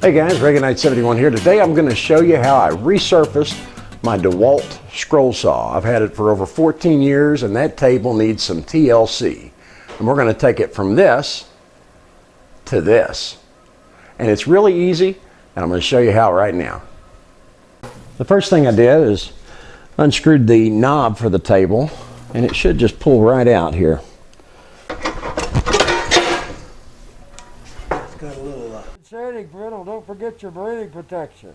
Hey guys, Knight71 here. Today I'm going to show you how I resurfaced my DeWalt scroll saw. I've had it for over 14 years and that table needs some TLC. And we're going to take it from this to this. And it's really easy and I'm going to show you how right now. The first thing I did is unscrewed the knob for the table and it should just pull right out here. Shading brittle, don't forget your breathing protection.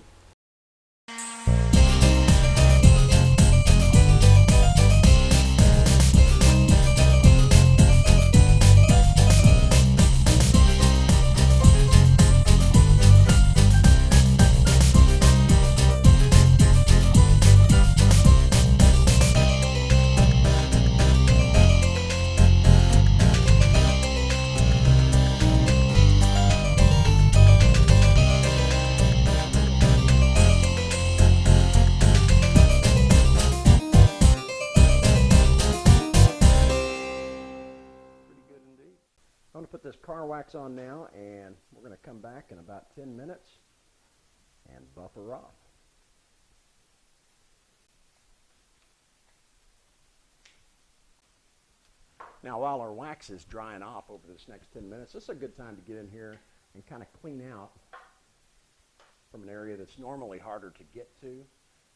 I'm going to put this car wax on now and we're going to come back in about 10 minutes and buffer off. Now while our wax is drying off over this next 10 minutes, this is a good time to get in here and kind of clean out from an area that's normally harder to get to.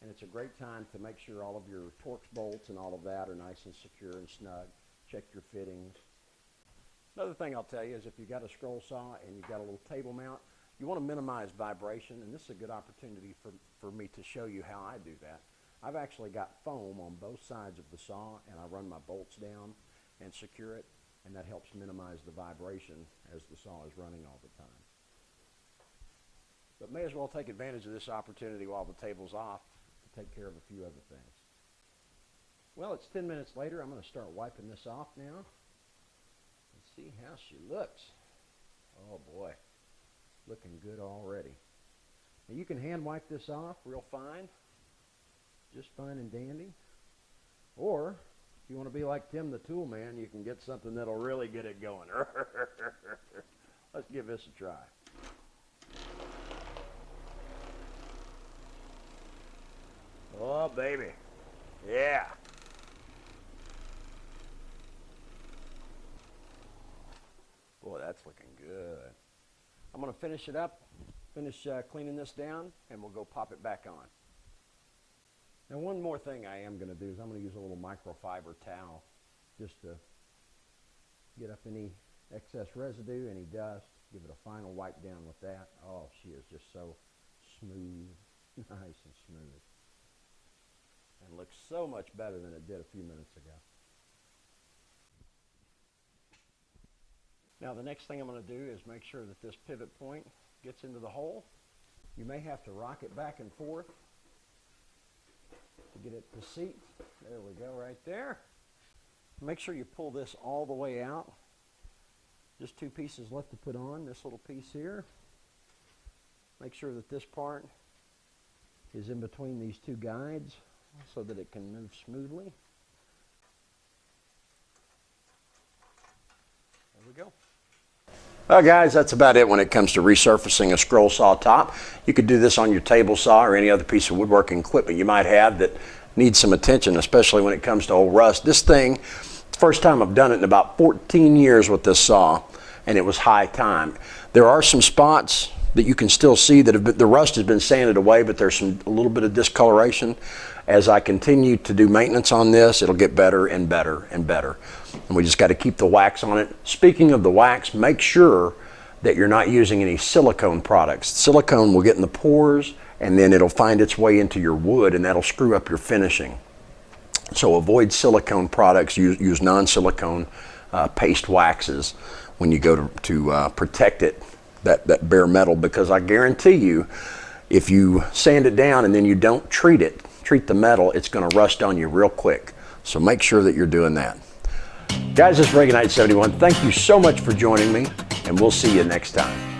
And it's a great time to make sure all of your Torx bolts and all of that are nice and secure and snug. Check your fittings. Another thing I'll tell you is if you've got a scroll saw and you've got a little table mount, you want to minimize vibration, and this is a good opportunity for me to show you how I do that. I've actually got foam on both sides of the saw, and I run my bolts down and secure it, and that helps minimize the vibration as the saw is running all the time. But may as well take advantage of this opportunity while the table's off to take care of a few other things. Well, it's 10 minutes later. I'm going to start wiping this off now. See how she looks. Oh boy, looking good already. Now you can hand wipe this off real fine, just fine and dandy. Or if you want to be like Tim the Tool Man, you can get something that'll really get it going. Let's give this a try. Oh baby, yeah. Boy, that's looking good. I'm going to finish it up, finish cleaning this down, and we'll go pop it back on. Now, one more thing I am going to do is I'm going to use a little microfiber towel just to get up any excess residue, any dust, give it a final wipe down with that. Oh, she is just so smooth, nice and smooth, and looks so much better than it did a few minutes ago. Now the next thing I'm going to do is make sure that this pivot point gets into the hole. You may have to rock it back and forth to get it to seat. There we go, right there. Make sure you pull this all the way out. Just two pieces left to put on, this little piece here. Make sure that this part is in between these two guides so that it can move smoothly. There we go. Well guys, that's about it when it comes to resurfacing a scroll saw top. You could do this on your table saw or any other piece of woodworking equipment you might have that needs some attention, especially when it comes to old rust. This thing, it's the first time I've done it in about 14 years with this saw, and it was high time. There are some spots that you can still see that the rust has been sanded away, but there's a little bit of discoloration. As I continue to do maintenance on this, it'll get better and better and better. And we just got to keep the wax on it. Speaking of the wax, make sure that you're not using any silicone products. Silicone will get in the pores and then it'll find its way into your wood and that'll screw up your finishing. So avoid silicone products, use non-silicone paste waxes when you go to protect it, that bare metal, because I guarantee you, if you sand it down and then you don't treat the metal, it's going to rust on you real quick. So make sure that you're doing that. Guys, this is Knight71. Thank you so much for joining me, and we'll see you next time.